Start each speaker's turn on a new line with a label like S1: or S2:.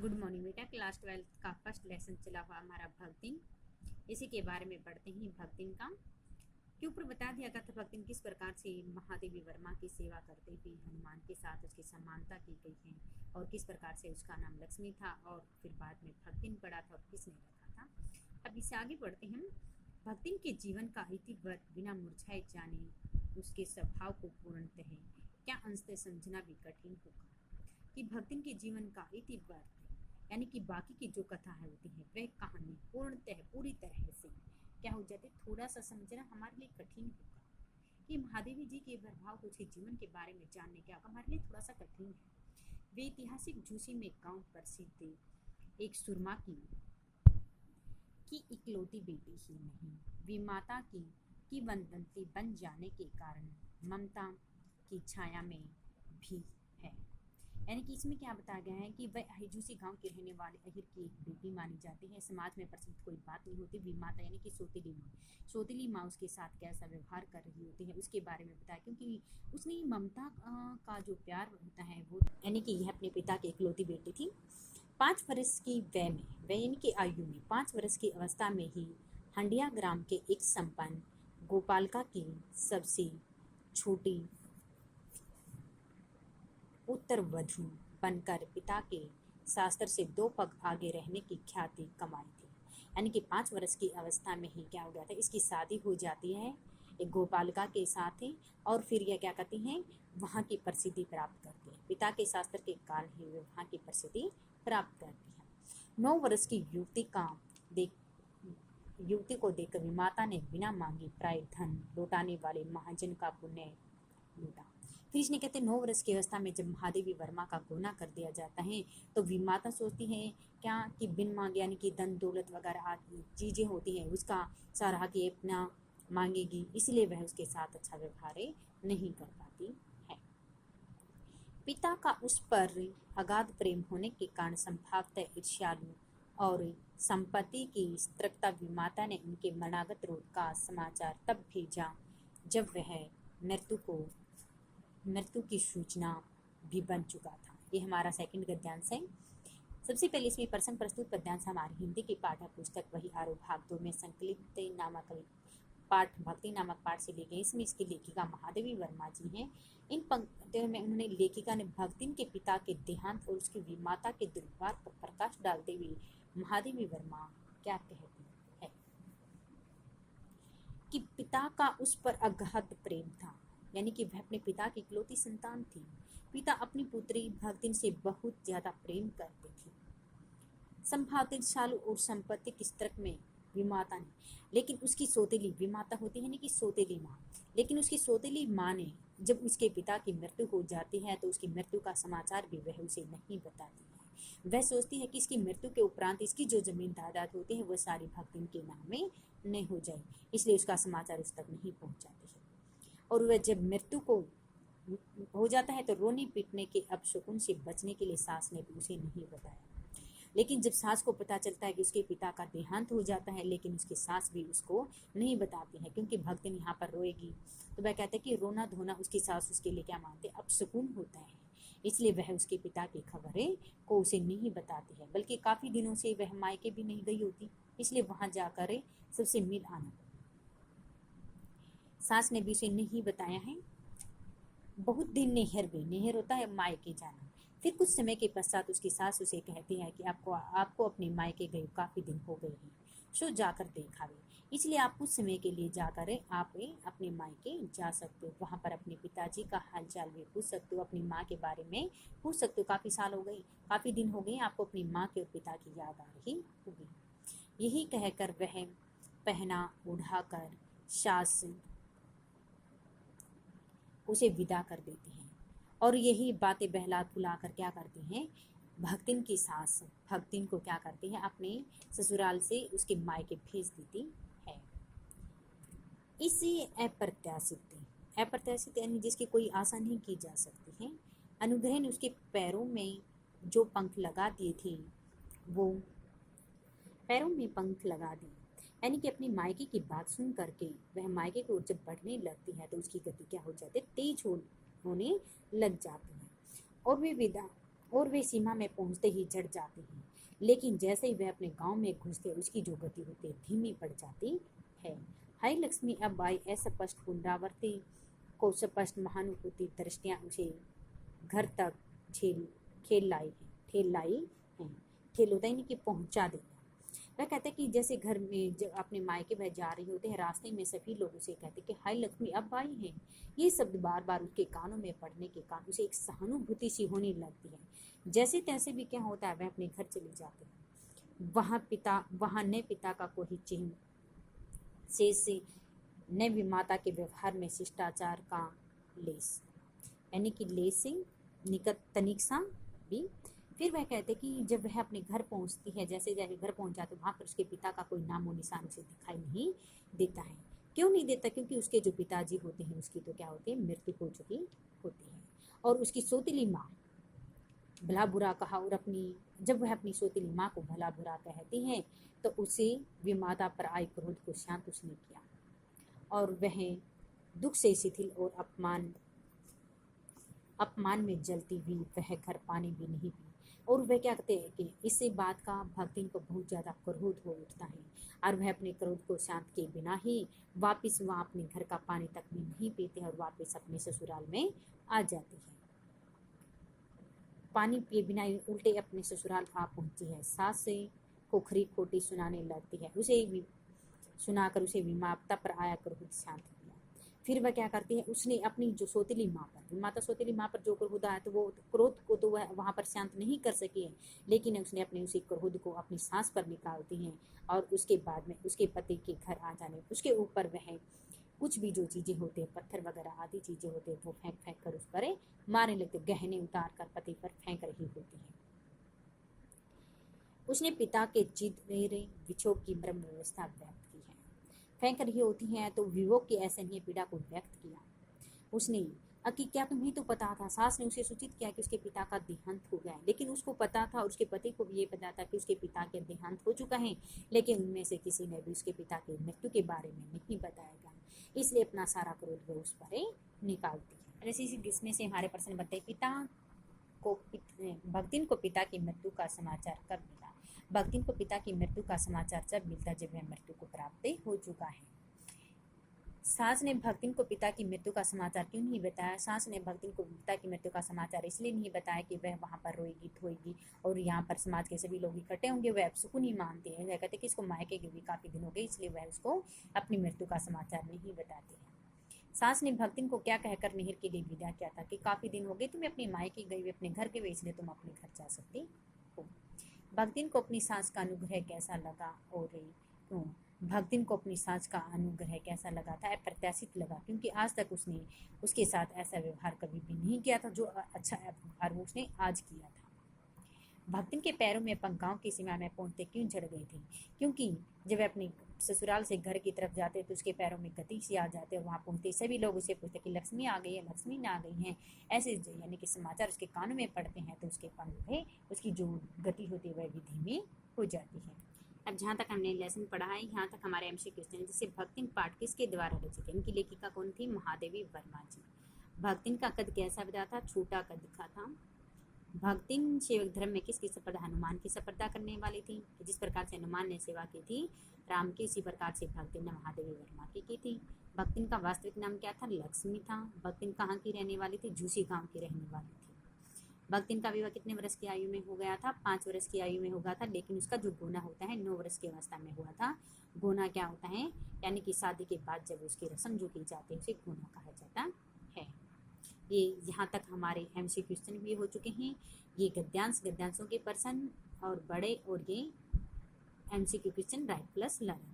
S1: Good morning बेटा। Class 12 का first lesson चला हुआ हमारा भक्तिन। इसी के बारे में पढ़ते हैं। भक्तिन का के ऊपर बता दिया गया था भक्तिन किस प्रकार से महादेवी वर्मा की सेवा करते हुए हनुमान के साथ उसकी समानता की गई है और किस प्रकार से उसका नाम लक्ष्मी था और फिर बाद में भक्तिन पड़ा था और किसने रखा था। अब इससे आगे बढ़ते हैं। भक्तिन के जीवन का इतिवृत्त बिना मुरझाए जाने उसके स्वभाव को पूर्णतः क्या अंशतः समझना भी कठिन होगा कि भक्तिन के जीवन का इतिवृत्त यानी कि बाकी की जो कथा है होती है वह कहानी पूर्णतः पूरी तरह से क्या हो जाती है, थोड़ा सा समझना हमारे लिए कठिन होगा कि महादेवी जी के प्रभाव को उसके जीवन के बारे में जानने का हमारे लिए थोड़ा सा कठिन है। वे ऐतिहासिक झूसी में गांव प्रसिद्ध एक सुरमा की इकलौती बेटी ही नहीं, वे माता की वंदंती बन जाने के कारण ममता की छाया में भी है। यानी कि इसमें क्या बताया गया है कि वह अहिजूसी गांव के रहने वाले अहिर की एक बेटी मानी जाती है। समाज में प्रसिद्ध कोई बात नहीं होती। विमाता यानी कि सौतेली माँ उसके साथ कैसा व्यवहार कर रही होती है उसके बारे में बताया, क्योंकि उसने ममता का जो प्यार होता है वो यानी कि यह अपने पिता की इकलौती बेटी थी। 5 वर्ष की वह यानी कि आयु में 5 वर्ष की अवस्था में ही हंडिया ग्राम के एक संपन्न गोपालका की सबसे छोटी उत्तरवधू बनकर पिता के शास्त्र से 2 पग आगे रहने की ख्याति कमाई थी। यानी कि 5 वर्ष की अवस्था में ही क्या हो गया था, इसकी शादी हो जाती है एक गोपालिका के साथ ही, और फिर यह क्या करती हैं, वहाँ की प्रसिद्धि प्राप्त करती है। पिता के शास्त्र के कारण ही वे वहाँ की प्रसिद्धि प्राप्त करती है। 9 वर्ष की युवती को देखकर विमाता ने बिना मांगे प्राय धन लौटाने वाले महाजन का पुण्य लूटा। फिर इसने कहते 9 वर्ष की अवस्था में जब महादेवी वर्मा का गोना कर दिया जाता है तो विमाता सोचती है क्या कि बिन मांगे यानी कि धन दौलत वगैरह चीज़ें होती हैं उसका सारा कि अपना मांगेगी, इसलिए वह उसके साथ अच्छा व्यवहार नहीं कर पाती है। पिता का उस पर अगाध प्रेम होने के कारण संभवतः ईर्ष्यालु और संपत्ति की स्त्रकता विमाता ने उनके मरणागत रोग का समाचार तब भेजा जब वह मृत्यु की सूचना भी बन चुका था। ये हमारा सेकंड गद्यांश है। सबसे पहले इसमें प्रसंग प्रस्तुत पद्यांश हमारी हिंदी की पाठ्य पुस्तक वही आरो भाग 2 में संकलित नामक पाठ भक्ति नामक पाठ से ली गई। इसमें इसकी लेखिका महादेवी वर्मा जी हैं। इन पंक्तियों में उन्होंने लेखिका ने भक्तिन के पिता के देहांत और उसकी विमाता के दुर्व्यवहार पर प्रकाश डालते हुए महादेवी वर्मा क्या कहती है कि पिता का उस पर अगाध प्रेम था, यानी कि वह अपने पिता की इकलौती संतान थी। पिता अपनी पुत्री भक्तिन से बहुत ज्यादा प्रेम करते थे। संभावित सालू और संपत्ति की स्त्रक में विमाता ने, लेकिन उसकी सौतेली विमाता होती है ना कि सौतेली माँ, लेकिन उसकी सौतेली माँ ने जब उसके पिता की मृत्यु हो जाती है तो उसकी मृत्यु का समाचार भी वह उसे नहीं बताती है। वह सोचती है कि इसकी मृत्यु के उपरांत इसकी जो जमीन जायदाद होती है वह सारी भक्तिन के नाम में नहीं हो जाए, इसलिए उसका समाचार उस तक नहीं पहुँचाती है। और वह जब मृत्यु को हो जाता है तो रोने पीटने के अपशकुन से बचने के लिए सास ने भी उसे नहीं बताया। लेकिन जब सास को पता चलता है कि उसके पिता का देहांत हो जाता है, लेकिन उसकी सास भी उसको नहीं बताती है, क्योंकि भक्तिन यहाँ पर रोएगी तो वह कहते हैं कि रोना धोना उसकी सास उसके लिए क्या मानते हैं, अपशकुन होता है। इसलिए वह उसके पिता की खबरें को उसे नहीं बताती है, बल्कि काफ़ी दिनों से वह मायके भी नहीं गई होती, इसलिए वहाँ जाकर सबसे मिल आना। सास ने भी उसे नहीं बताया है। बहुत दिन नेहर होता है मायके जाना। फिर कुछ समय के पश्चात उसकी सास उसे कहती है कि आपको अपने मायके गए काफ़ी दिन हो गए हैं, सो जाकर देखावे, इसलिए आप कुछ समय के लिए जाकर आप अपने मायके जा सकते हो, वहाँ पर अपने पिताजी का हालचाल भी पूछ सकते हो, अपनी माँ के बारे में पूछ सकते हो। काफ़ी साल हो गए, काफ़ी दिन हो गए, आपको अपनी माँ के और पिता की याद आ रही होगी। यही कहकर वह पहना उठाकर सास उसे विदा कर देती हैं, और यही बातें बहला फुला कर क्या करती हैं, भक्तिन की सास भक्तिन को क्या करती है, अपने ससुराल से उसके मायके भेज देती है। इसी अप्रत्याशित यानी जिसकी कोई आशा नहीं की जा सकती है अनुग्रह ने उसके पैरों में जो पंख लगा दिए थे वो पैरों में पंख लगा दिए, यानी कि अपनी मायके की बात सुन करके वह मायके को जब बढ़ने लगती है तो उसकी गति क्या हो जाती है, तेज होने लग जाती है। और वे विदा और वे सीमा में पहुंचते ही जड़ जाती हैं। लेकिन जैसे ही वह अपने गांव में घुसते उसकी जो गति होती है धीमी पड़ जाती है। हाय लक्ष्मी अब आई अस्पष्ट पुनरावृत्ति को स्पष्ट महानुभूति दृष्टियां उसे घर तक झेल खेल लाई है ठेल लाई हैं। ठेल होता ही नहीं कि पहुंचा देना। वह कहते हैं कि जैसे घर में जब अपने मायके वह जा रही होते हैं, रास्ते में सभी लोग उसे कहते हैं कि हाय लक्ष्मी अब आई है। ये शब्द बार बार उसके कानों में पड़ने के कारण उसे एक सहानुभूति सी होने लगती है। जैसे तैसे भी क्या होता है, वह अपने घर चले जाते हैं। वहाँ न पिता का कोई चिन्ह शेष से न भी माता के व्यवहार में शिष्टाचार का लेस, यानी कि लेसिंग निकट तनिक सा भी। फिर वह कहते कि जब वह अपने घर पहुंचती है, जैसे जैसे घर पहुंच जाती वहाँ पर उसके पिता का कोई नामो निशान उसे दिखाई नहीं देता है। क्यों नहीं देता? क्योंकि उसके जो पिताजी होते हैं उसकी तो क्या होती है, मृत्यु हो चुकी होती है। और उसकी सौतेली माँ भला बुरा कहा, और जब वह अपनी सौतेली माँ को भला बुरा कहती है तो उसे विमाता पर आए क्रोध को शांत उसने किया, और वह दुख से शिथिल और अपमान में जलती हुई वह घर पानी भी नहीं पी। और वह क्या कहते हैं कि इससे बात का भक्तिन को बहुत ज़्यादा क्रोध हो उठता है, और वह अपने क्रोध को शांत किए बिना ही वापस वहाँ अपने घर का पानी तक भी नहीं पीते और वापस अपने ससुराल में आ जाती है। पानी पिए बिना ही उल्टे अपने ससुराल आ पहुँचती है। सास से खोखरी खोटी सुनाने लगती है, उसे सुनाकर उसे विमाता पर आया क्रोध शांत किया। फिर वह क्या करती है, उसने अपनी जो सौतेली माँ पर, माता सौतेली माँ पर जो क्रोध आया तो वो क्रोध को तो वह वहाँ पर शांत नहीं कर सकी है, लेकिन उसने अपने उसी क्रोध को अपनी सांस पर निकालती हैं। और उसके बाद में उसके पति के घर आ जाने उसके ऊपर वह कुछ भी जो चीज़ें होते हैं, पत्थर वगैरह आदि चीज़ें होते हैं, वो फेंक फेंक कर उस पर मारने लगते, गहने उतार कर पति पर फेंक रही होती है। उसने पिता के चिदमेरे विक्षोभ की ब्रह्म व्यवस्था व्यक्त की है। फेंक रही होती हैं तो विवोक की असहनीय पीड़ा को व्यक्त किया उसने। कि क्या तुम्हें तो पता था? सास ने उसे सूचित किया कि उसके पिता का देहांत हो गया है, लेकिन उसको पता था और उसके पति को भी ये पता था कि उसके पिता के देहांत हो चुका है, लेकिन उनमें से किसी ने भी उसके पिता के मृत्यु के बारे में नहीं बताएगा, इसलिए अपना सारा क्रोध वो उस पर निकालती है। ऐसे इसमें से हमारे प्रश्न बनते हैं, भक्तिन को पिता की मृत्यु का समाचार कब मिला? भक्तिन को पिता की मृत्यु का समाचार जब मिलता जब वह मृत्यु को प्राप्त हो चुका है। सास ने भक्तिन को पिता की मृत्यु का समाचार क्यों नहीं बताया? सास ने भक्तिन को पिता की मृत्यु का समाचार इसलिए नहीं बताया कि वह वहाँ पर रोएगी धोएगी और यहाँ पर समाज के सभी लोग इकट्ठे होंगे, वह सुकून नहीं मानते हैं। वह कहते कि इसको मायके के भी काफ़ी दिन हो गए, इसलिए वह उसको अपनी मृत्यु का समाचार नहीं बताती है। सास ने भक्तिन को क्या कहकर निहिर के लिए विदा किया था कि काफ़ी दिन हो गए तुम्हें अपनी मायके गई हुई, अपने घर के हुए, इसलिए तुम अपने घर जा सकती हो। भक्तिन को अपनी सास का अनुग्रह कैसा लगा? और क्यों भक्तिन को अपनी सास का अनुग्रह कैसा लगा था? अप्रत्याशित लगा, क्योंकि आज तक उसने उसके साथ ऐसा व्यवहार कभी भी नहीं किया था जो अच्छा व्यवहार वो उसने आज किया था। भक्तिन के पैरों में पंख गाँव की सीमा में पहुंचते क्यों झड़ गई थी? क्योंकि जब वह अपने ससुराल से घर की तरफ जाते तो उसके पैरों में गति सी आ जाते और वहाँ पहुँचते सभी लोग उसे पूछते कि लक्ष्मी आ गई है, लक्ष्मी ना आ गई हैं, ऐसे यानी कि समाचार उसके कानों में पड़ते हैं तो उसके पंख में उसकी जो गति होती है वह भी धीमी हो जाती है। अब जहाँ तक हमने लेसन पढ़ा है, यहाँ तक हमारे एमसी क्वेश्चन, जैसे भक्तिन पाठ किसके द्वारा रचित है? इनकी लेखिका कौन थी? महादेवी वर्मा जी। भक्तिन का कद कैसा बता था? छोटा कद का था। भक्तिन सेवक धर्म में किसकी संपदा? हनुमान की संपदा करने वाली थी। जिस प्रकार से हनुमान ने सेवा की थी राम की, इसी प्रकार से भक्तिन ने महादेवी वर्मा की थी। भक्तिन का वास्तविक नाम क्या था? लक्ष्मी था। भक्तिन कहाँ की रहने वाली थी? झूसी गांव की रहने वाली थी। भक्तिन का विवाह कितने वर्ष की आयु में हो गया था? 5 वर्ष की आयु में हो गया था, लेकिन उसका जो गोना होता है 9 वर्ष की अवस्था में हुआ था। गोना क्या होता है? यानी कि शादी के बाद जब उसकी रस्म जो की जाती है उसे गोना कहा जाता है। ये यहाँ तक हमारे एमसी क्वेश्चन भी हो चुके हैं। ये गद्यांशों के प्रश्न और बड़े, और ये MCQ question right plus learn.